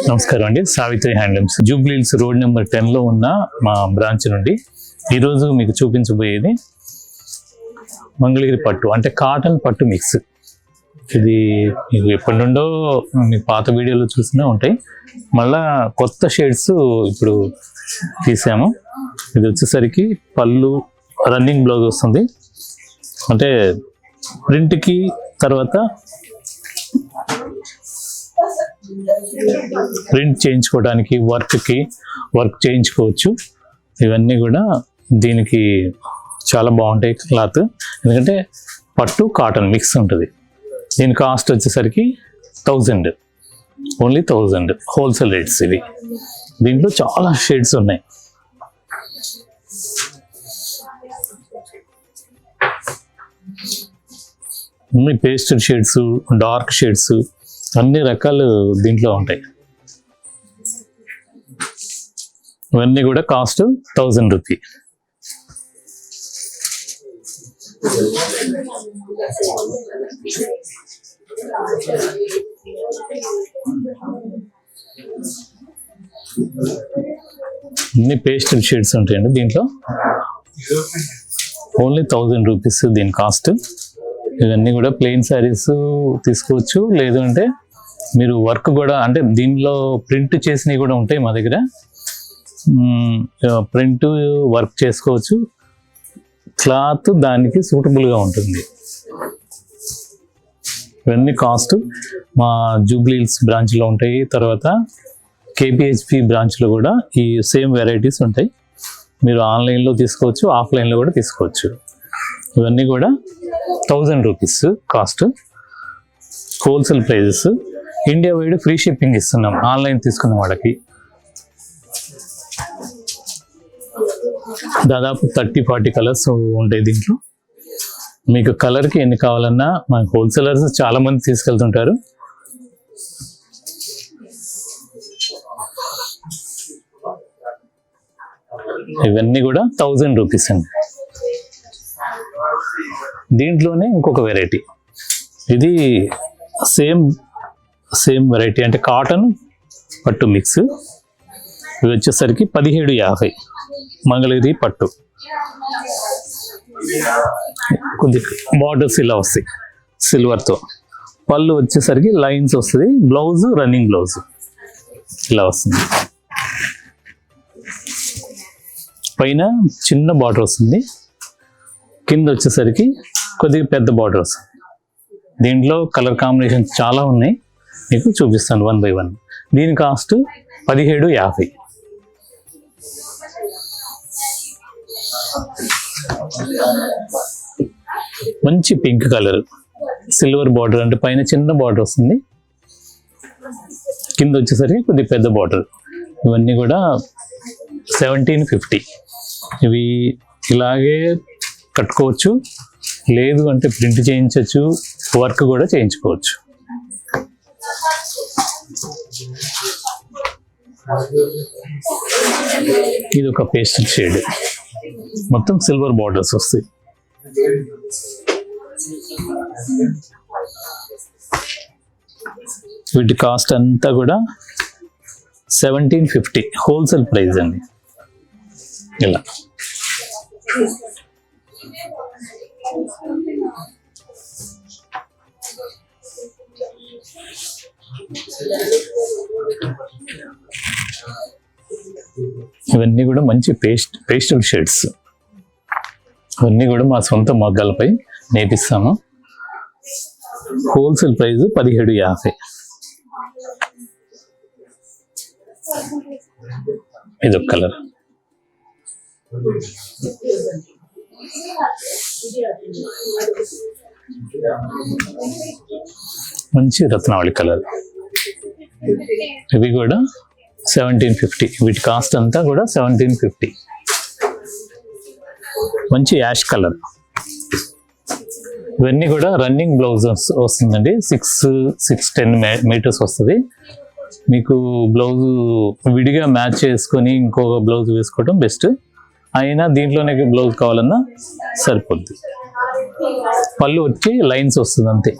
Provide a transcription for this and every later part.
నమస్కారం అండి. Savitri handlooms Jubilee Hills road number 10లో ఉన్న మా బ్రాంచ్ నుండి ఈరోజు మీకు చూపించబోయేది మంగళగిరి పట్టు, అంటే కాటన్ పట్టు మిక్స్. ఇది మీకు ఎప్పటి నుండో మీ పాత వీడియోలో చూసినా ఉంటాయి. మళ్ళా కొత్త షేడ్స్ ఇప్పుడు తీసాము. ఇది వచ్చేసరికి పళ్ళు రన్నింగ్ బ్లౌజ్ వస్తుంది, అంటే ప్రింట్కి తర్వాత ప్రింట్ చేయించుకోవడానికి వర్క్ చేయించుకోవచ్చు. ఇవన్నీ కూడా దీనికి చాలా బాగుంటాయి క్లాత్, ఎందుకంటే పట్టు కాటన్ మిక్స్ ఉంటుంది. దీని కాస్ట్ వచ్చేసరికి 1000, ఓన్లీ 1000 హోల్సేల్ రేట్స్. ఇవి దీంట్లో చాలా షేడ్స్ ఉన్నాయి. పేస్టల్ షేడ్స్, డార్క్ షేడ్స్, అన్ని రకాలు దీంట్లో ఉంటాయి. ఇవన్నీ కూడా కాస్ట్ 1000 రూపీ. అన్ని పేస్టల్ షేడ్స్ ఉంటాయండి దీంట్లో. ఓన్లీ 1000 రూపీస్ దీని కాస్ట్. ఇవన్నీ కూడా ప్లెయిన్ శారీస్ తీసుకోవచ్చు, లేదు అంటే మీరు వర్క్ కూడా, అంటే దీనిలో ప్రింట్ చేసినవి కూడా ఉంటాయి మా దగ్గర. ప్రింట్ వర్క్ చేసుకోవచ్చు, క్లాత్ దానికి సూటబుల్గా ఉంటుంది. ఇవన్నీ కాస్ట్ మా జూబ్లీహిల్స్ బ్రాంచ్లో ఉంటాయి. తర్వాత కేపీహెచ్పి బ్రాంచ్లో కూడా ఈ సేమ్ వెరైటీస్ ఉంటాయి. మీరు ఆన్లైన్లో తీసుకోవచ్చు, ఆఫ్లైన్లో కూడా తీసుకోవచ్చు. ఇవన్నీ కూడా 1000 rupees cost, wholesale prices. India wide free shipping ఇస్తున్నాం ఆన్లైన్ తీసుకున్న వాళ్ళకి. దాదాపు 30-40 కలర్స్ ఉంటాయి దీంట్లో. మీకు కలర్కి ఎన్ని కావాలన్నా మన హోల్సేలర్స్ చాలా మంది తీసుకెళ్తుంటారు. ఇవన్నీ కూడా 1000 రూపీస్ అండి. దీంట్లోనే ఇంకొక వెరైటీ, ఇది సేమ్ వెరైటీ, అంటే కాటన్ పట్టు మిక్స్. ఇవి వచ్చేసరికి 1750 మంగళగిరి పట్టు. కొద్ది బార్డర్స్ ఇలా వస్తాయి సిల్వర్తో. పళ్ళు వచ్చేసరికి లైన్స్ వస్తుంది, బ్లౌజ్ రన్నింగ్ బ్లౌజ్ ఇలా వస్తుంది. పైన చిన్న బార్డర్ వస్తుంది, కింద వచ్చేసరికి కొద్దిగా పెద్ద బార్డర్ వస్తుంది. దీంట్లో కలర్ కాంబినేషన్స్ చాలా ఉన్నాయి, మీకు చూపిస్తాను 1 by 1. దీని కాస్ట్ 1750. మంచి పింక్ కలర్, సిల్వర్ బార్డర్, అంటే పైన చిన్న బార్డర్ వస్తుంది, కింద వచ్చేసరికి కొద్దిగా పెద్ద బార్డర్. ఇవన్నీ కూడా 1750. ఇవి ఇలాగే కట్టుకోవచ్చు, లేదు అంటే ప్రింట్ చేయించవచ్చు, వర్క్ కూడా చేయించుకోవచ్చు. ఇది ఒక పేస్టల్ షేడ్, మొత్తం సిల్వర్ బార్డర్స్ వస్తాయి. వీటి కాస్ట్ అంతా కూడా 1750 హోల్సేల్ ప్రైస్ అండి. ఇలా ఇవన్నీ కూడా మంచి పేస్టల్ షేడ్స్. ఇవన్నీ కూడా మా సొంత మగ్గాలపై నేపిస్తాము. Wholesale price 1750. ఇదొక కలర్, మంచి రత్నావళి కలర్. ఇవి కూడా 1750. వీటి కాస్ట్ అంతా కూడా 1750. మంచి యాష్ కలర్. ఇవన్నీ కూడా రన్నింగ్ బ్లౌజ్ వస్తుందండి. 6-10 మీటర్స్ వస్తుంది. మీకు బ్లౌజ్ విడిగా మ్యాచ్ చేసుకొని ఇంకొక బ్లౌజ్ వేసుకోవడం బెస్ట్. అయినా దీంట్లోనే బ్లౌజ్ కావాలన్నా సరిపోద్ది. పళ్ళు వచ్చి లైన్స్ వస్తుంది అంతే.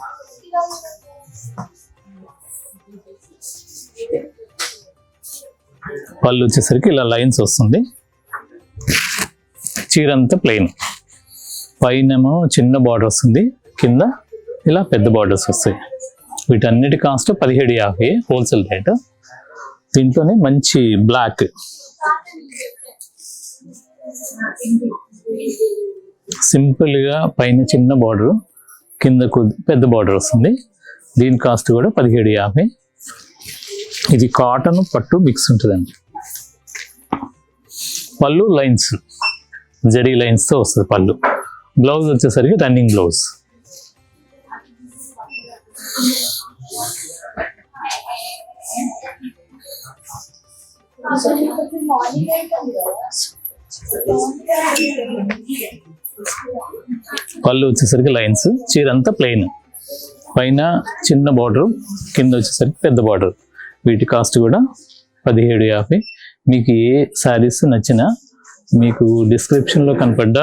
పళ్ళు వచ్చేసరికి ఇలా లైన్స్ వస్తుంది. చీర అంతా ప్లెయిన్, పైనేమో చిన్న బార్డర్ వస్తుంది, కింద ఇలా పెద్ద బార్డర్స్ వస్తాయి. వీటన్నిటి కాస్ట్ 1750 హోల్సేల్ రేట్. దీంట్లోనే మంచి బ్లాక్, సింపుల్గా పైన చిన్న బార్డర్, కింద పెద్ద బార్డర్ వస్తుంది. దీని కాస్ట్ కూడా 1750. ఇది కాటన్ పట్టు మిక్స్ ఉంటుందండి. పళ్ళు లైన్స్, జరీ లైన్స్తో వస్తుంది పళ్ళు. బ్లౌజ్ వచ్చేసరికి రన్నింగ్ బ్లౌజ్. పళ్ళు వచ్చేసరికి లైన్స్, చీర అంతా ప్లెయిన్, పైన చిన్న బార్డర్, కింద వచ్చేసరికి పెద్ద బార్డర్. వీటి కాస్ట్ కూడా 1750. మీకు ఏ శారీస్ నచ్చినా మీకు డిస్క్రిప్షన్లో కనపడ్డ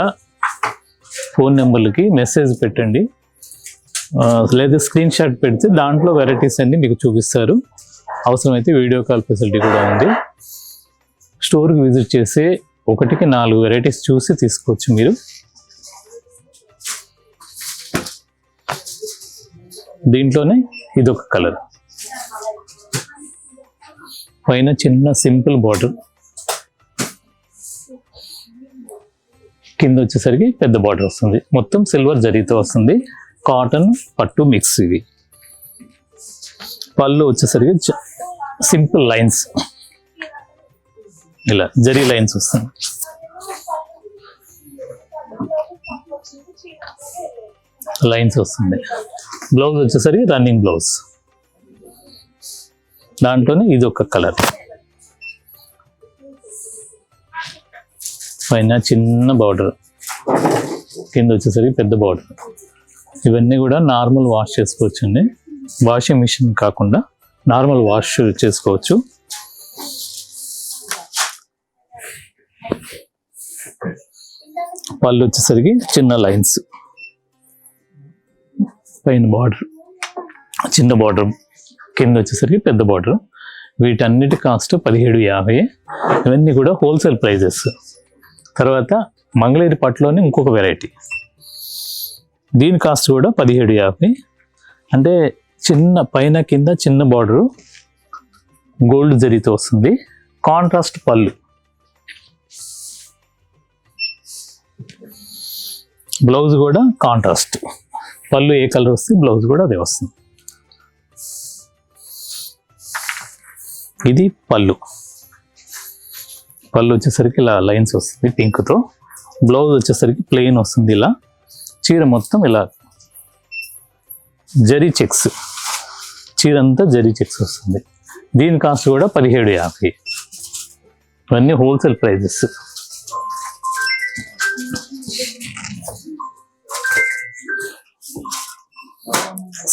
ఫోన్ నెంబర్లకి మెసేజ్ పెట్టండి, లేదా స్క్రీన్ షాట్ పెడితే దాంట్లో వెరైటీస్ అన్ని మీకు చూపిస్తారు. అవసరమైతే వీడియో కాల్ ఫెసిలిటీ కూడా ఉంది. స్టోర్కి విజిట్ చేసి 1కి 4 వెరైటీస్ చూసి తీసుకోవచ్చు మీరు. దీంట్లోనే ఇదొక కలర్, పైన చిన్న సింపుల్ బార్డర్, కింద వచ్చేసరికి పెద్ద బార్డర్ వస్తుంది. మొత్తం సిల్వర్ జరీతో వస్తుంది. కాటన్ పట్టు మిక్స్. ఇవి పళ్ళు వచ్చేసరికి సింపుల్ లైన్స్, ఇలా జరీ లైన్స్ వస్తుంది. లైన్స్ వస్తుంది. బ్లౌజ్ వచ్చేసరికి రన్నింగ్ బ్లౌజ్. దాంట్లోనే ఇది ఒక కలర్, పైన చిన్న బార్డర్, కింద వచ్చేసరికి పెద్ద బార్డర్. ఇవన్నీ కూడా నార్మల్ వాష్ చేసుకోవచ్చండి, వాషింగ్ మిషన్ కాకుండా నార్మల్ వాష్ చేసుకోవచ్చు. పళ్ళు వచ్చేసరికి చిన్న లైన్స్, పైన బార్డర్ చిన్న బార్డర్, కింద వచ్చేసరికి పెద్ద బార్డర్. వీటన్నిటి కాస్ట్ 1750. ఇవన్నీ కూడా హోల్సేల్ ప్రైజెస్. తర్వాత మంగళగిరి పట్టులోనే ఇంకొక వెరైటీ, దీని కాస్ట్ కూడా 1750. అంటే చిన్న పైన కింద చిన్న బార్డరు, గోల్డ్ జరీతో వస్తుంది. కాంట్రాస్ట్ పళ్ళు, బ్లౌజ్ కూడా కాంట్రాస్ట్. పళ్ళు ఏ కలర్ వస్తే బ్లౌజ్ కూడా అదే వస్తుంది. ఇది పళ్ళు. పళ్ళు వచ్చేసరికి ఇలా లైన్స్ వస్తుంది పింక్తో. బ్లౌజ్ వచ్చేసరికి ప్లెయిన్ వస్తుంది. ఇలా చీర మొత్తం ఇలా జరీ చెక్స్, చీర అంతా జరీ చెక్స్ వస్తుంది. దీని కాస్ట్ కూడా 1750. ఇవన్నీ హోల్సేల్ ప్రైజెస్.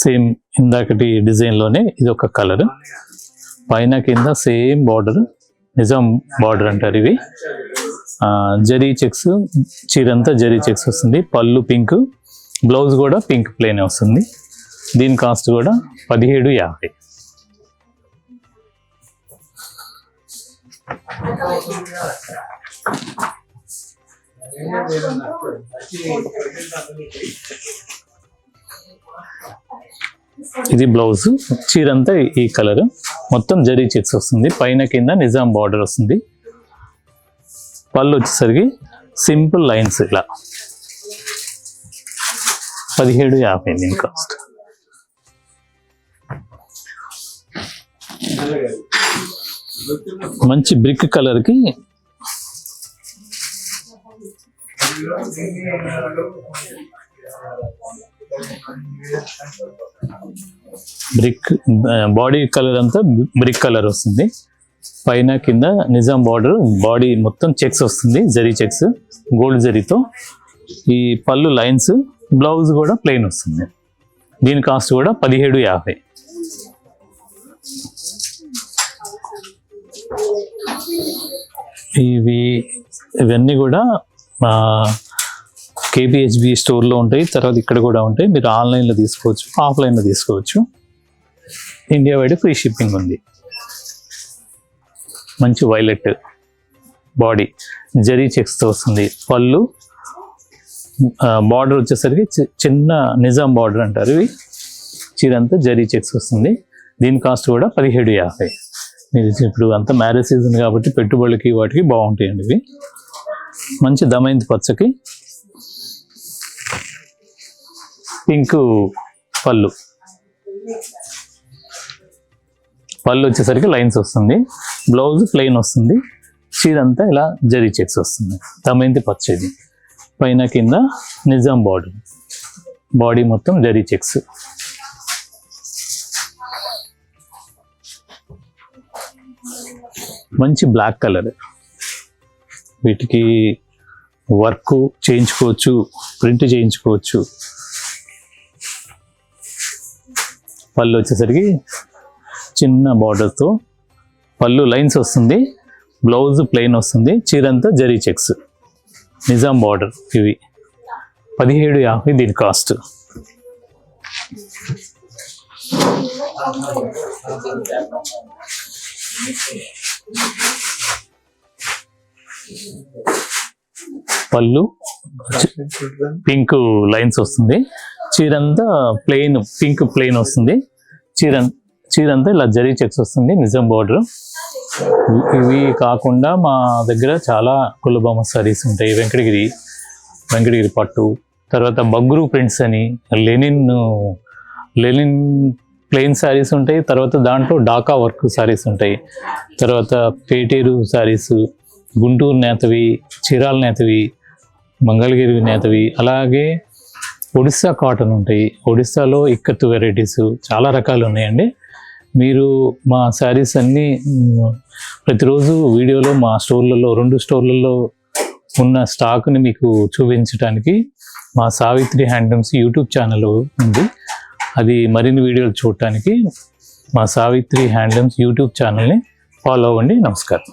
సేమ్ ఇందాకటి డిజైన్లోనే ఇది ఒక కలర్, పైన కింద సేమ్ బార్డర్, నిజాం బార్డర్ అంటారు ఇవి. జరీ చెక్స్, చీరంతా జరీ చెక్స్ వస్తుంది. పళ్ళు పింక్, బ్లౌజ్ కూడా పింక్ ప్లేన్ వస్తుంది. దీని కాస్ట్ కూడా 1750. ఇది బ్లౌజ్, చీరంతా ఈ కలర్, మొత్తం జరీ చెక్స్ వస్తుంది. పైన కింద నిజాం బార్డర్ వస్తుంది. పళ్ళు వచ్చేసరికి సింపుల్ లైన్స్, ఇలా 1750 దీని కాస్ట్. మంచి బ్రిక్ కలర్ కి బ్రిక్ బాడీ కలర్ అంతా బ్రిక్ కలర్ వస్తుంది. పైన కింద నిజాం బార్డర్, బాడీ మొత్తం చెక్స్ వస్తుంది, జరీ చెక్స్ గోల్డ్ జరీతో. ఈ పళ్ళు లైన్స్, బ్లౌజ్ కూడా ప్లెయిన్ వస్తుంది. దీని కాస్ట్ కూడా 1750. ఇవన్నీ కూడా KPHB స్టోర్లో ఉంటాయి. తర్వాత ఇక్కడ కూడా ఉంటాయి. మీరు ఆన్లైన్లో తీసుకోవచ్చు, ఆఫ్లైన్లో తీసుకోవచ్చు. ఇండియా వైడ్ ఫ్రీ షిప్పింగ్ ఉంది. మంచి వైలెట్ బాడీ జరీ చెక్స్తో వస్తుంది. పళ్ళు బార్డర్ వచ్చేసరికి చిన్న నిజాం బార్డర్ అంటారు. ఇవి చీర అంతా జరీ చెక్స్ వస్తుంది. దీని కాస్ట్ కూడా 1750. మీరు ఇప్పుడు అంతా మ్యారేజ్ సీజన్ కాబట్టి పెట్టుబడులకి వాటికి బాగుంటాయండి ఇవి. మంచి దమయంతి పచ్చకి పింక్ పళ్ళు వచ్చేసరికి లైన్స్ వస్తుంది. బ్లౌజ్ ప్లెయిన్ వస్తుంది. చీర అంతా ఇలా జరీ చెక్స్ వస్తుంది. దమయంతి పచ్చ ఇది. పైన కింద నిజాం బార్డర్, బాడీ మొత్తం జరీ చెక్స్. మంచి బ్లాక్ కలర్. వీటికి వర్క్ చేయించుకోవచ్చు, ప్రింట్ చేయించుకోవచ్చు. పళ్ళు వచ్చేసరికి చిన్న బార్డర్తో పళ్ళు లైన్స్ వస్తుంది. బ్లౌజ్ ప్లెయిన్ వస్తుంది. చీరంతా జరీ చెక్స్, నిజాం బార్డర్. ఇవి 1750 దీని కాస్ట్. పళ్ళు పింక్ లైన్స్ వస్తుంది. చీరంతా ప్లెయిన్ పింక్ ప్లెయిన్ వస్తుంది. చీరంతా ఇలా జరీ చెక్స్ వస్తుంది, నిజాం బార్డర్. ఇవి కాకుండా మా దగ్గర చాలా కులబామ సారీస్ ఉంటాయి. వెంకటగిరి పట్టు, తర్వాత బగ్రూ ప్రింట్స్ అని, లెనిన్ ప్లెయిన్ శారీస్ ఉంటాయి. తర్వాత దాంట్లో డాకా వర్క్ శారీస్ ఉంటాయి. తర్వాత పేటేరు శారీస్, గుంటూరు నేతవి, చీరాల నేతవి, మంగళగిరి నేతవి, అలాగే ఒడిస్సా కాటన్ ఉంటాయి. ఒడిస్సాలో ఇక్కత్తు వెరైటీస్ చాలా రకాలు ఉన్నాయండి. మీరు మా శారీస్ అన్నీ ప్రతిరోజు వీడియోలో మా స్టోర్లలో 2 స్టోర్లలో ఉన్న స్టాక్ని మీకు చూపించడానికి మా సావిత్రి హ్యాండ్లూమ్స్ యూట్యూబ్ ఛానల్ ఉంది. అది మరిన్ని వీడియోలు చూడటానికి మా సావిత్రి హ్యాండ్లూమ్స్ యూట్యూబ్ ఛానల్ని ఫాలో అవ్వండి. నమస్కారం.